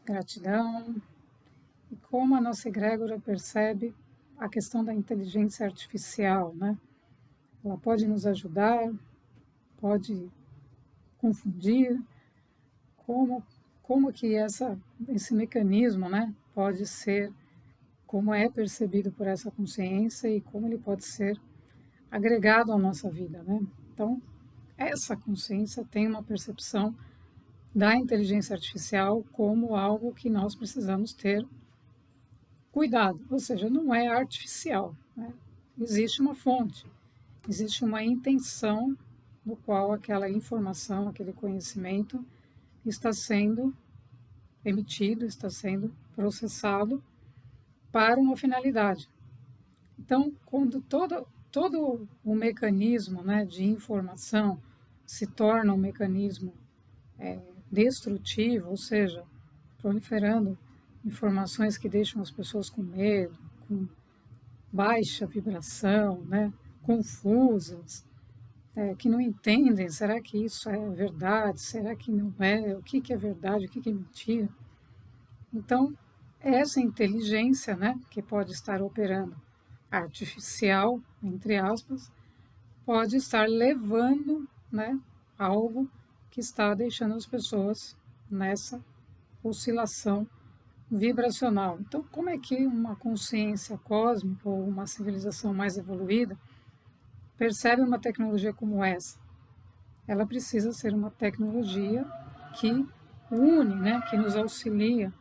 Gratidão. E como a nossa egrégora percebe a questão da inteligência artificial, né? Ela pode nos ajudar, pode confundir, como que esse mecanismo, né, pode ser, como é percebido por essa consciência e como ele pode ser agregado à nossa vida, né? Então, essa consciência tem uma percepção da inteligência artificial como algo que nós precisamos ter cuidado, ou seja, não é artificial, né? Existe uma fonte, existe uma intenção no qual aquela informação, aquele conhecimento está sendo emitido, está sendo processado para uma finalidade. Então, quando todo o mecanismo, né, de informação se torna um mecanismo destrutivo, ou seja, proliferando informações que deixam as pessoas com medo, com baixa vibração, né, confusas, que não entendem, será que isso é verdade, será que não é, o que é verdade, o que é mentira. Então, essa inteligência, né, que pode estar operando artificial, entre aspas, pode estar levando, né, algo que está deixando as pessoas nessa oscilação vibracional. Então, como é que uma consciência cósmica ou uma civilização mais evoluída percebe uma tecnologia como essa? Ela precisa ser uma tecnologia que une, né, que nos auxilia,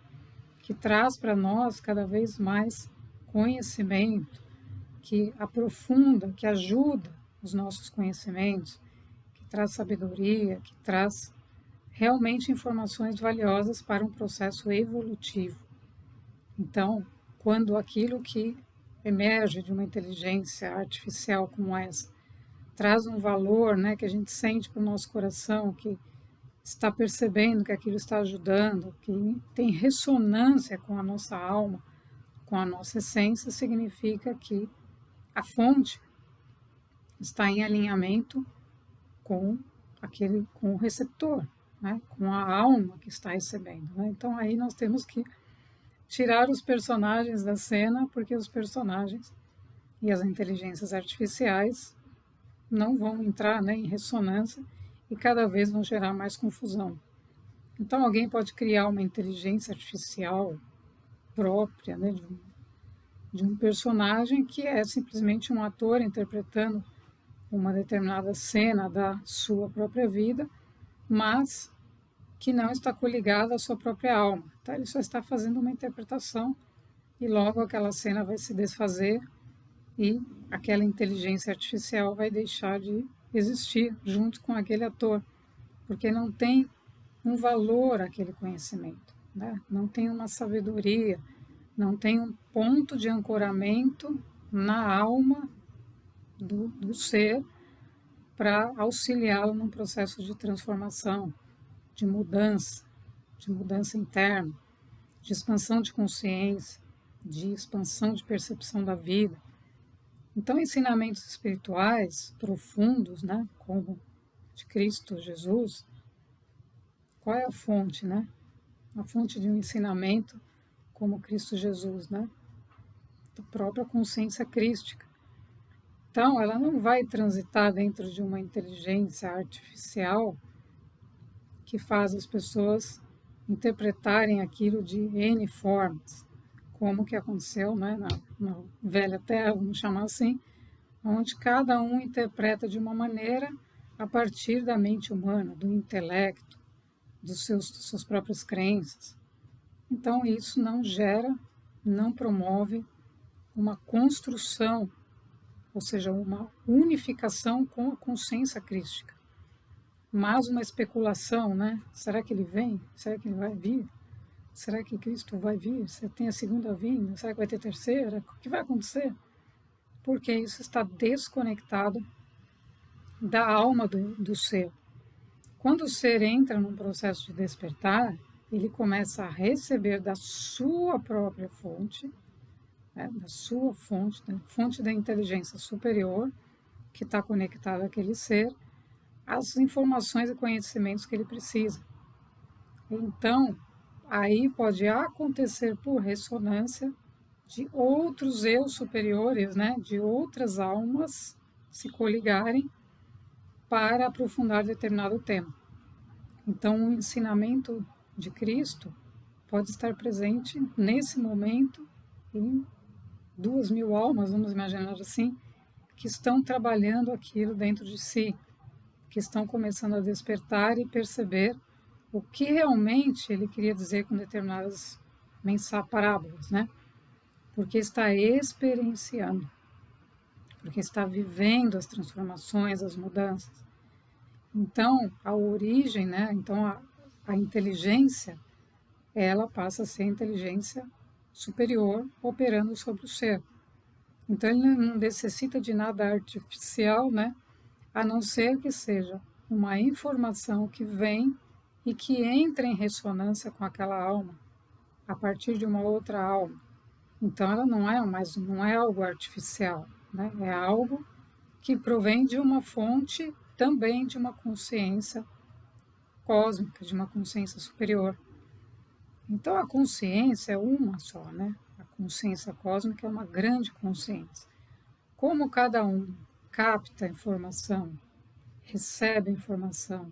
que traz para nós cada vez mais conhecimento, que aprofunda, que ajuda os nossos conhecimentos, que traz sabedoria, que traz realmente informações valiosas para um processo evolutivo. Então, quando aquilo que emerge de uma inteligência artificial como essa traz um valor, né, que a gente sente para o nosso coração, que está percebendo que aquilo está ajudando, que tem ressonância com a nossa alma, com a nossa essência, significa que a fonte está em alinhamento com com o receptor, né, com a alma que está recebendo, né? Então aí nós temos que tirar os personagens da cena, porque os personagens e as inteligências artificiais não vão entrar, né, em ressonância e cada vez vão gerar mais confusão. Então alguém pode criar uma inteligência artificial própria, né, de um personagem que é simplesmente um ator interpretando uma determinada cena da sua própria vida, mas que não está coligada à sua própria alma. Então, ele só está fazendo uma interpretação e logo aquela cena vai se desfazer e aquela inteligência artificial vai deixar de existir junto com aquele ator, porque não tem um valor aquele conhecimento, né? Não tem uma sabedoria, não tem um ponto de ancoramento na alma do ser para auxiliá-lo num processo de transformação, de mudança interna, de expansão de consciência, de expansão de percepção da vida. Então, ensinamentos espirituais profundos, né, como de Cristo Jesus, qual é a fonte, né? A fonte de um ensinamento como Cristo Jesus, né? Da própria consciência crística. Então, ela não vai transitar dentro de uma inteligência artificial que faz as pessoas interpretarem aquilo de N formas, como que aconteceu, né, na velha Terra, vamos chamar assim, onde cada um interpreta de uma maneira a partir da mente humana, do intelecto, das suas próprias crenças. Então, isso não gera, não promove uma construção, ou seja, uma unificação com a consciência crística, mas uma especulação, né? Será que ele vem? Será que ele vai vir? Será que Cristo vai vir? Você tem a segunda vinda? Será que vai ter terceira? O que vai acontecer? Porque isso está desconectado da alma do ser. Quando o ser entra num processo de despertar, ele começa a receber da sua própria fonte, né, da sua fonte, da fonte da inteligência superior, que está conectada àquele ser, as informações e conhecimentos que ele precisa. Então, aí pode acontecer por ressonância de outros eu superiores, né, de outras almas se coligarem para aprofundar determinado tema. Então, o ensinamento de Cristo pode estar presente nesse momento em 2.000 almas, vamos imaginar assim, que estão trabalhando aquilo dentro de si, que estão começando a despertar e perceber o que realmente ele queria dizer com determinadas parábolas, né? Porque está experienciando, porque está vivendo as transformações, as mudanças. Então, a origem, né? Então, a inteligência, ela passa a ser inteligência superior operando sobre o ser. Então, ele não necessita de nada artificial, né? A não ser que seja uma informação que vem e que entra em ressonância com aquela alma, a partir de uma outra alma. Então, ela não é algo artificial, né? É algo que provém de uma fonte também de uma consciência cósmica, de uma consciência superior. Então, a consciência é uma só, né? A consciência cósmica é uma grande consciência. Como cada um capta a informação, recebe a informação,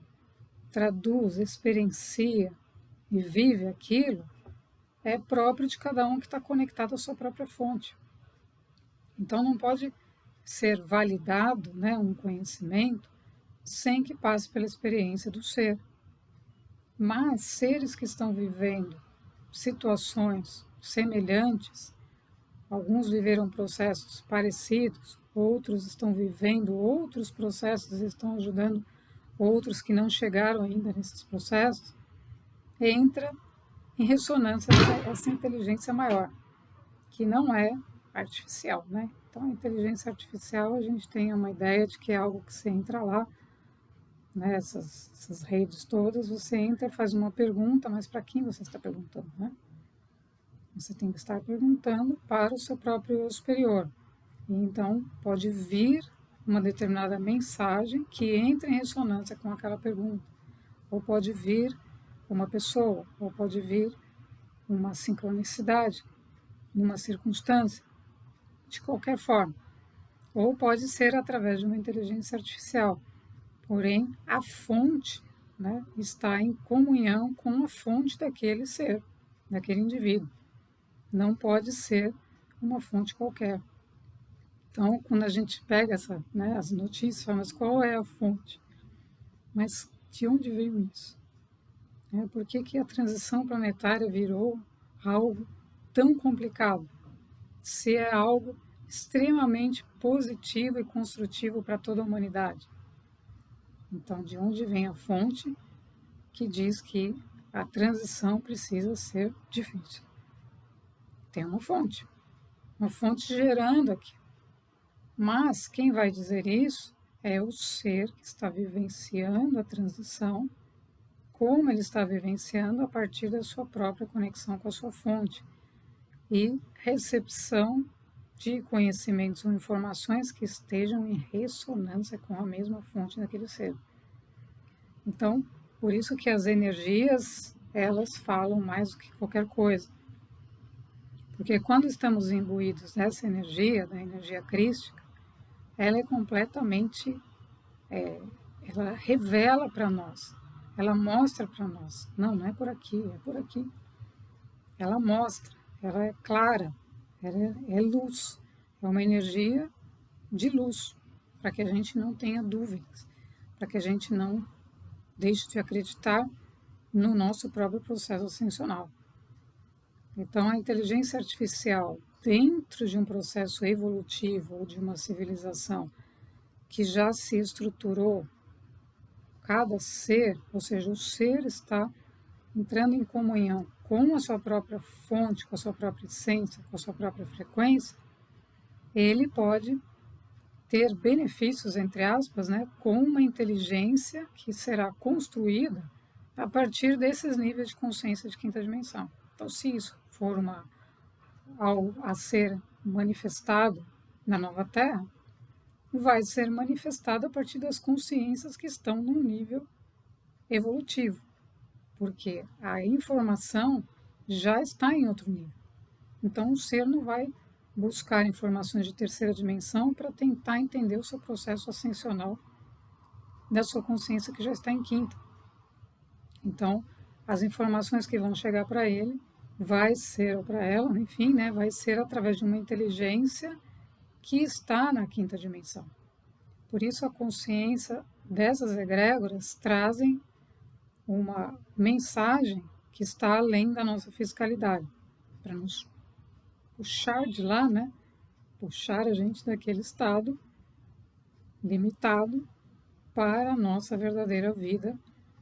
traduz, experiencia e vive aquilo, é próprio de cada um que está conectado à sua própria fonte. Então, não pode ser validado, né, um conhecimento sem que passe pela experiência do ser. Mas seres que estão vivendo situações semelhantes, alguns viveram processos parecidos, outros estão vivendo outros processos e estão ajudando outros que não chegaram ainda nesses processos, entra em ressonância essa inteligência maior, que não é artificial, né? Então, a inteligência artificial, a gente tem uma ideia de que é algo que você entra lá, né? Essas redes todas, você entra e faz uma pergunta, mas para quem você está perguntando, né? Você tem que estar perguntando para o seu próprio eu superior. E então, pode vir uma determinada mensagem que entra em ressonância com aquela pergunta. Ou pode vir uma pessoa, ou pode vir uma sincronicidade, numa circunstância, de qualquer forma. Ou pode ser através de uma inteligência artificial. Porém, a fonte, né, está em comunhão com a fonte daquele ser, daquele indivíduo. Não pode ser uma fonte qualquer. Então, quando a gente pega as notícias, fala, mas qual é a fonte? Mas de onde veio isso? Por que a transição planetária virou algo tão complicado? Se é algo extremamente positivo e construtivo para toda a humanidade. Então, de onde vem a fonte que diz que a transição precisa ser difícil? Tem uma fonte gerando aqui. Mas quem vai dizer isso é o ser que está vivenciando a transição, como ele está vivenciando a partir da sua própria conexão com a sua fonte e recepção de conhecimentos ou informações que estejam em ressonância com a mesma fonte daquele ser. Então, por isso que as energias, elas falam mais do que qualquer coisa. Porque quando estamos imbuídos dessa energia, da energia crística, ela é completamente, ela revela para nós, ela mostra para nós, não é por aqui, é por aqui. Ela mostra, ela é clara, ela é luz, é uma energia de luz, para que a gente não tenha dúvidas, para que a gente não deixe de acreditar no nosso próprio processo ascensional. Então, a inteligência artificial, dentro de um processo evolutivo ou de uma civilização que já se estruturou, cada ser, ou seja, o ser está entrando em comunhão com a sua própria fonte, com a sua própria essência, com a sua própria frequência, ele pode ter benefícios, entre aspas, né, com uma inteligência que será construída a partir desses níveis de consciência de quinta dimensão. Então, se isso for algo a ser manifestado na nova Terra, vai ser manifestado a partir das consciências que estão num nível evolutivo. porque a informação já está em outro nível. Então, o ser não vai buscar informações de terceira dimensão para tentar entender o seu processo ascensional da sua consciência que já está em quinta. Então, as informações que vão chegar para ele vai ser, ou para ela, enfim, né, vai ser através de uma inteligência que está na quinta dimensão. Por isso, a consciência dessas egrégoras trazem uma mensagem que está além da nossa fisicalidade, para nos puxar de lá, né? Puxar a gente daquele estado limitado para a nossa verdadeira vida,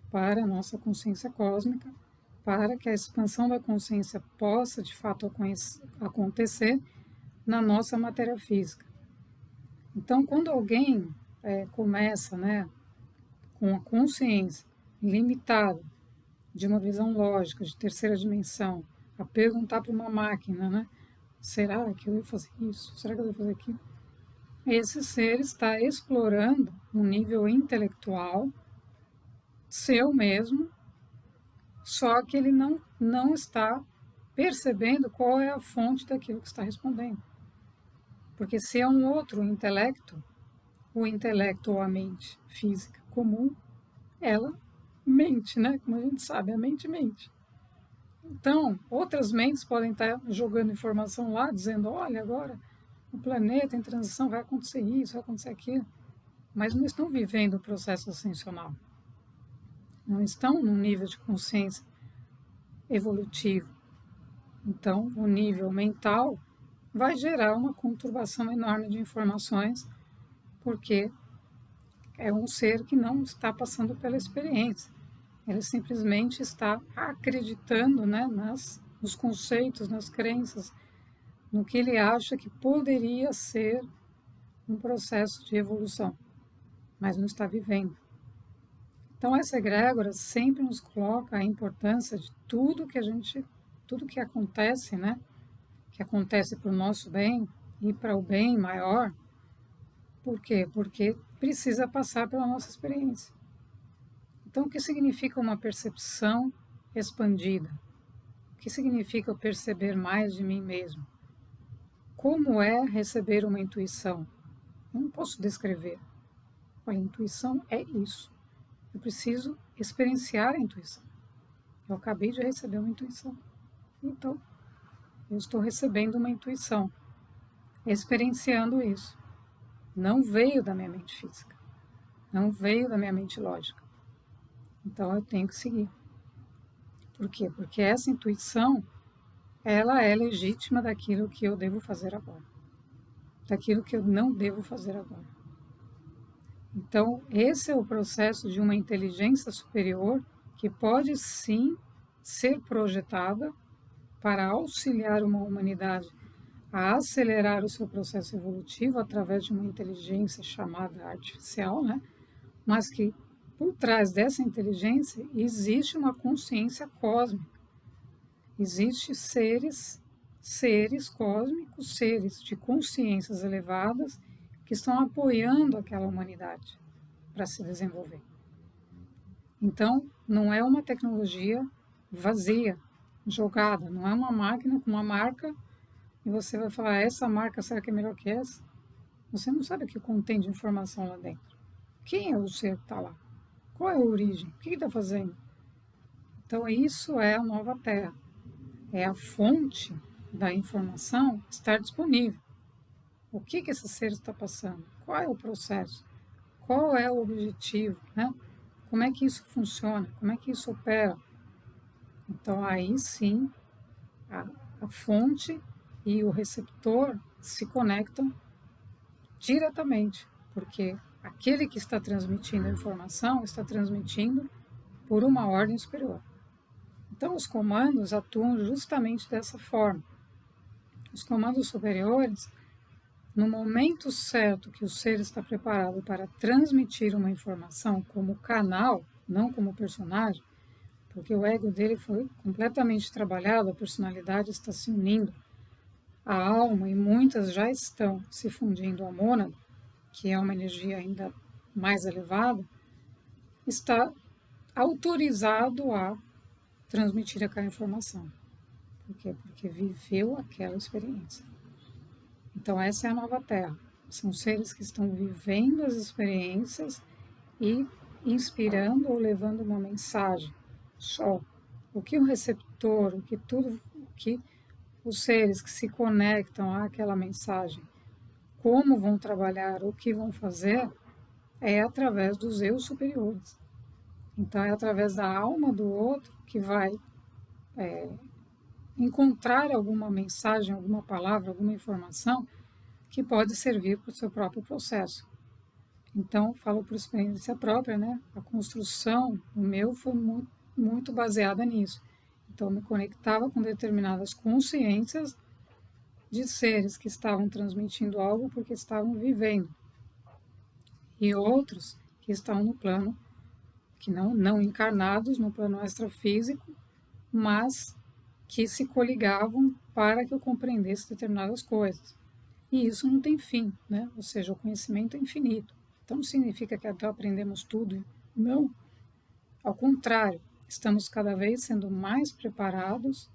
para a nossa consciência cósmica, para que a expansão da consciência possa de fato acontecer na nossa matéria física. Então, quando alguém começa, né, com a consciência limitada de uma visão lógica de terceira dimensão, a perguntar para uma máquina, né, será que eu devo fazer isso? Será que eu devo fazer aquilo? Esse ser está explorando um nível intelectual seu mesmo, só que ele não está percebendo qual é a fonte daquilo que está respondendo. Porque se é um outro intelecto, o intelecto ou a mente física comum, ela mente, né? Como a gente sabe, a mente mente. Então, outras mentes podem estar jogando informação lá, dizendo, olha, agora o planeta em transição vai acontecer isso, vai acontecer aquilo, mas não estão vivendo o processo ascensional. Não estão num nível de consciência evolutivo. Então, o nível mental vai gerar uma conturbação enorme de informações, porque é um ser que não está passando pela experiência. Ele simplesmente está acreditando, né, nos conceitos, nas crenças, no que ele acha que poderia ser um processo de evolução, mas não está vivendo. Então, essa egrégora sempre nos coloca a importância de tudo que acontece, né, que acontece para o nosso bem e para o bem maior. Por quê? Porque precisa passar pela nossa experiência. Então, o que significa uma percepção expandida? O que significa eu perceber mais de mim mesmo? Como é receber uma intuição? Eu não posso descrever. Olha, intuição é isso. Eu preciso experienciar a intuição. Eu acabei de receber uma intuição. Então, eu estou recebendo uma intuição, experienciando isso. Não veio da minha mente física. Não veio da minha mente lógica. Então, eu tenho que seguir. Por quê? Porque essa intuição, ela é legítima daquilo que eu devo fazer agora. Daquilo que eu não devo fazer agora. Então, esse é o processo de uma inteligência superior que pode sim ser projetada para auxiliar uma humanidade a acelerar o seu processo evolutivo através de uma inteligência chamada artificial, né? Mas que por trás dessa inteligência existe uma consciência cósmica. Existem seres cósmicos, seres de consciências elevadas que estão apoiando aquela humanidade para se desenvolver. Então, não é uma tecnologia vazia, jogada, não é uma máquina com uma marca e você vai falar, essa marca será que é melhor que essa? Você não sabe o que contém de informação lá dentro. Quem é o ser que está lá? Qual é a origem? O que está fazendo? Então, isso é a nova Terra. É a fonte da informação estar disponível. O que esse ser está passando? Qual é o processo? Qual é o objetivo? Né? Como é que isso funciona? Como é que isso opera? Então, aí sim, a fonte e o receptor se conectam diretamente, porque aquele que está transmitindo a informação está transmitindo por uma ordem superior. Então, os comandos atuam justamente dessa forma. Os comandos superiores, no momento certo que o ser está preparado para transmitir uma informação como canal, não como personagem, porque o ego dele foi completamente trabalhado, a personalidade está se unindo à alma e muitas já estão se fundindo à mônada, que é uma energia ainda mais elevada, está autorizado a transmitir aquela informação. Por quê? Porque viveu aquela experiência. Então, essa é a nova Terra. São seres que estão vivendo as experiências e inspirando ou levando uma mensagem. Só o que o receptor, o que os seres que se conectam àquela mensagem, como vão trabalhar, o que vão fazer, é através dos eu superiores. Então, é através da alma do outro que vai encontrar alguma mensagem, alguma palavra, alguma informação que pode servir para o seu próprio processo. Então, falo por experiência própria, né? A construção do meu foi muito baseada nisso. Então, eu me conectava com determinadas consciências de seres que estavam transmitindo algo porque estavam vivendo. E outros que estão no plano, que não encarnados, no plano extrafísico, mas que se coligavam para que eu compreendesse determinadas coisas. E isso não tem fim, né? Ou seja, o conhecimento é infinito. Então não significa que até aprendemos tudo. Não. Ao contrário, estamos cada vez sendo mais preparados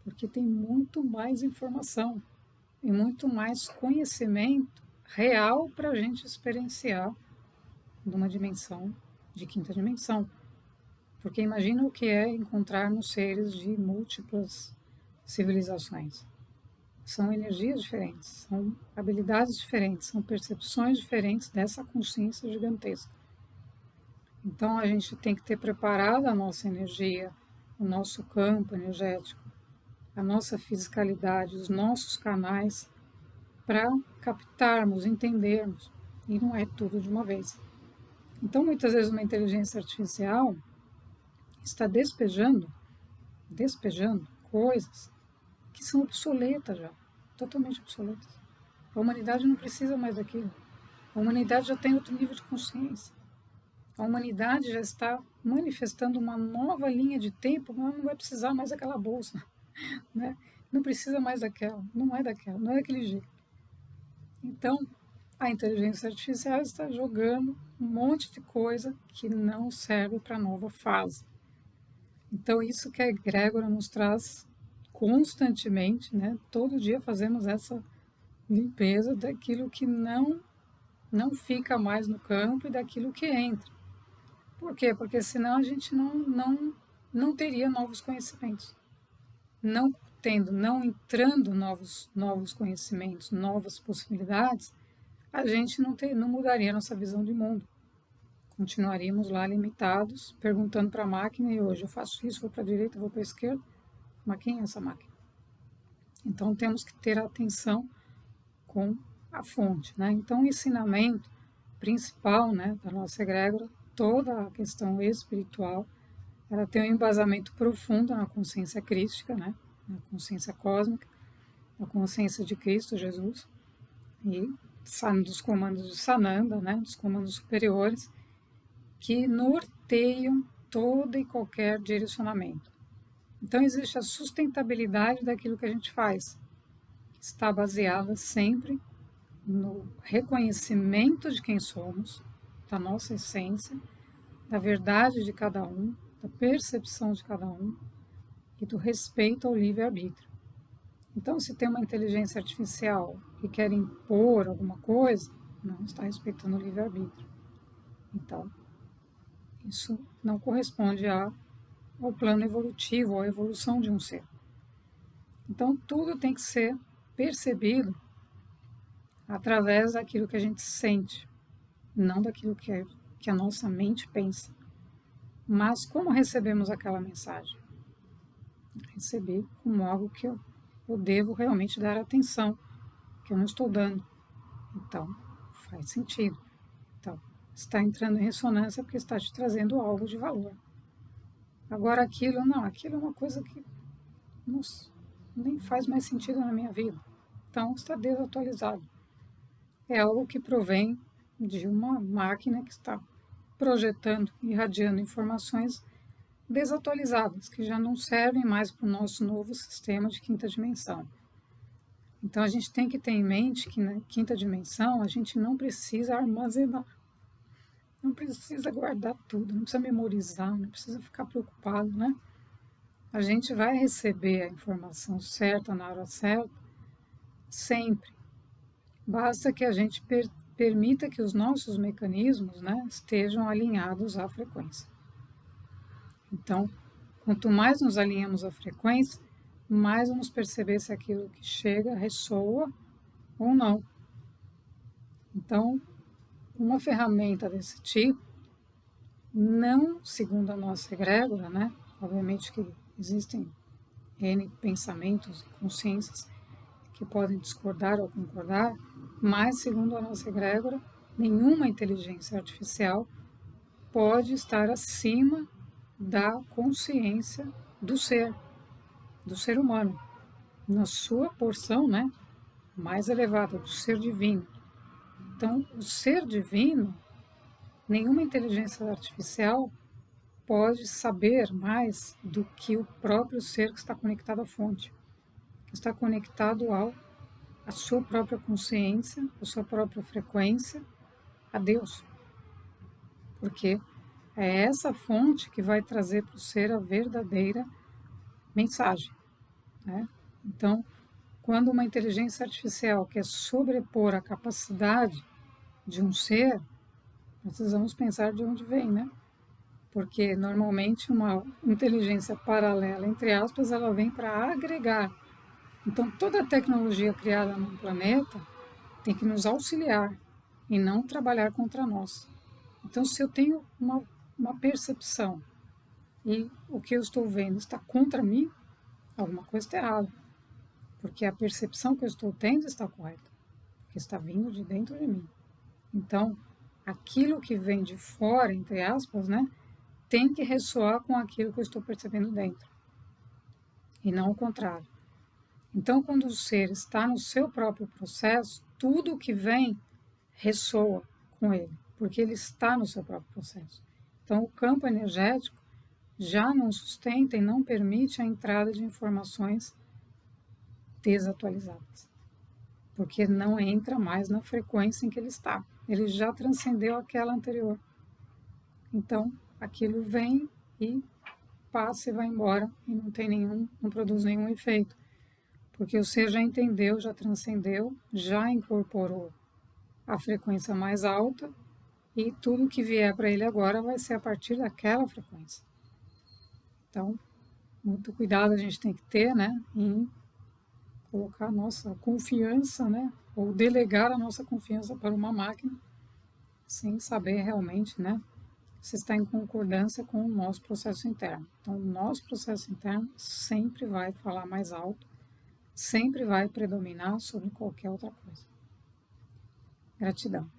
porque tem muito mais informação e muito mais conhecimento real para a gente experienciar numa dimensão de quinta dimensão. Porque imagina o que é encontrarmos seres de múltiplas civilizações. São energias diferentes, são habilidades diferentes, são percepções diferentes dessa consciência gigantesca. Então a gente tem que ter preparado a nossa energia, o nosso campo energético, a nossa fisicalidade, os nossos canais para captarmos, entendermos. E não é tudo de uma vez. Então muitas vezes uma inteligência artificial está despejando coisas que são obsoletas já, totalmente obsoletas. A humanidade não precisa mais daquilo. A humanidade já tem outro nível de consciência. A humanidade já está manifestando uma nova linha de tempo, mas não vai precisar mais daquela bolsa, né? Não precisa mais daquela, não é daquele jeito. Então, a inteligência artificial está jogando um monte de coisa que não serve para a nova fase. Então, isso que a egrégora nos traz constantemente, né? Todo dia fazemos essa limpeza daquilo que não fica mais no campo e daquilo que entra. Por quê? Porque senão a gente não teria novos conhecimentos. Não entrando novos conhecimentos, novas possibilidades, a gente não mudaria a nossa visão de mundo. Continuaríamos lá limitados, perguntando para a máquina, e hoje eu faço isso, vou para a direita, vou para a esquerda, mas quem é essa máquina? Então temos que ter atenção com a fonte, né? Então o ensinamento principal, né, da nossa egrégora, toda a questão espiritual, ela tem um embasamento profundo na consciência crística, né, na consciência cósmica, na consciência de Cristo Jesus, e dos comandos de Sananda, né, dos comandos superiores, que norteiam todo e qualquer direcionamento. Então existe a sustentabilidade daquilo que a gente faz. Está baseada sempre no reconhecimento de quem somos, da nossa essência, da verdade de cada um, da percepção de cada um e do respeito ao livre-arbítrio. Então, se tem uma inteligência artificial que quer impor alguma coisa, não está respeitando o livre-arbítrio. Então, isso não corresponde ao plano evolutivo, à evolução de um ser. Então, tudo tem que ser percebido através daquilo que a gente sente, não daquilo que a nossa mente pensa. Mas como recebemos aquela mensagem? Receber como algo que eu devo realmente dar atenção, que eu não estou dando. Então, faz sentido. Então, está entrando em ressonância porque está te trazendo algo de valor. Agora aquilo é uma coisa que nem faz mais sentido na minha vida. Então, está desatualizado. É algo que provém de uma máquina que está projetando, irradiando informações desatualizadas, que já não servem mais para o nosso novo sistema de quinta dimensão. Então a gente tem que ter em mente que na quinta dimensão a gente não precisa armazenar, não precisa guardar tudo, não precisa memorizar, não precisa ficar preocupado, né? a gente vai receber a informação certa na hora certa, sempre. Basta que a gente permita que os nossos mecanismos, né, estejam alinhados à frequência. Então, quanto mais nos alinhamos à frequência, mais vamos perceber se aquilo que chega ressoa ou não. Então, uma ferramenta desse tipo, não segundo a nossa egrégora, né? Obviamente que existem N pensamentos e consciências que podem discordar ou concordar, mas segundo a nossa egrégora, nenhuma inteligência artificial pode estar acima da consciência do ser humano, na sua porção, né, mais elevada, do ser divino. Então, o ser divino, nenhuma inteligência artificial pode saber mais do que o próprio ser que está conectado à fonte, que está conectado à sua própria consciência, à sua própria frequência, a Deus. Porque é essa fonte que vai trazer para o ser a verdadeira mensagem, né? Então, quando uma inteligência artificial quer sobrepor a capacidade de um ser, precisamos pensar de onde vem, né? Porque normalmente uma inteligência paralela, entre aspas, ela vem para agregar. Então, toda a tecnologia criada no planeta tem que nos auxiliar e não trabalhar contra nós. Então, se eu tenho uma percepção e o que eu estou vendo está contra mim, alguma coisa está errada. Porque a percepção que eu estou tendo está correta, porque está vindo de dentro de mim. Então, aquilo que vem de fora, entre aspas, né, tem que ressoar com aquilo que eu estou percebendo dentro, e não o contrário. Então, quando o ser está no seu próprio processo, tudo que vem ressoa com ele, porque ele está no seu próprio processo. Então, o campo energético já não sustenta e não permite a entrada de informações desatualizadas, porque não entra mais na frequência em que ele está. Ele já transcendeu aquela anterior. Então, aquilo vem e passa e vai embora e não produz nenhum efeito, porque o ser já entendeu, já transcendeu, já incorporou a frequência mais alta e tudo que vier para ele agora vai ser a partir daquela frequência. Então, muito cuidado a gente tem que ter, né, em colocar a nossa confiança, né, ou delegar a nossa confiança para uma máquina, sem saber realmente, né, se está em concordância com o nosso processo interno. Então, o nosso processo interno sempre vai falar mais alto, sempre vai predominar sobre qualquer outra coisa. Gratidão.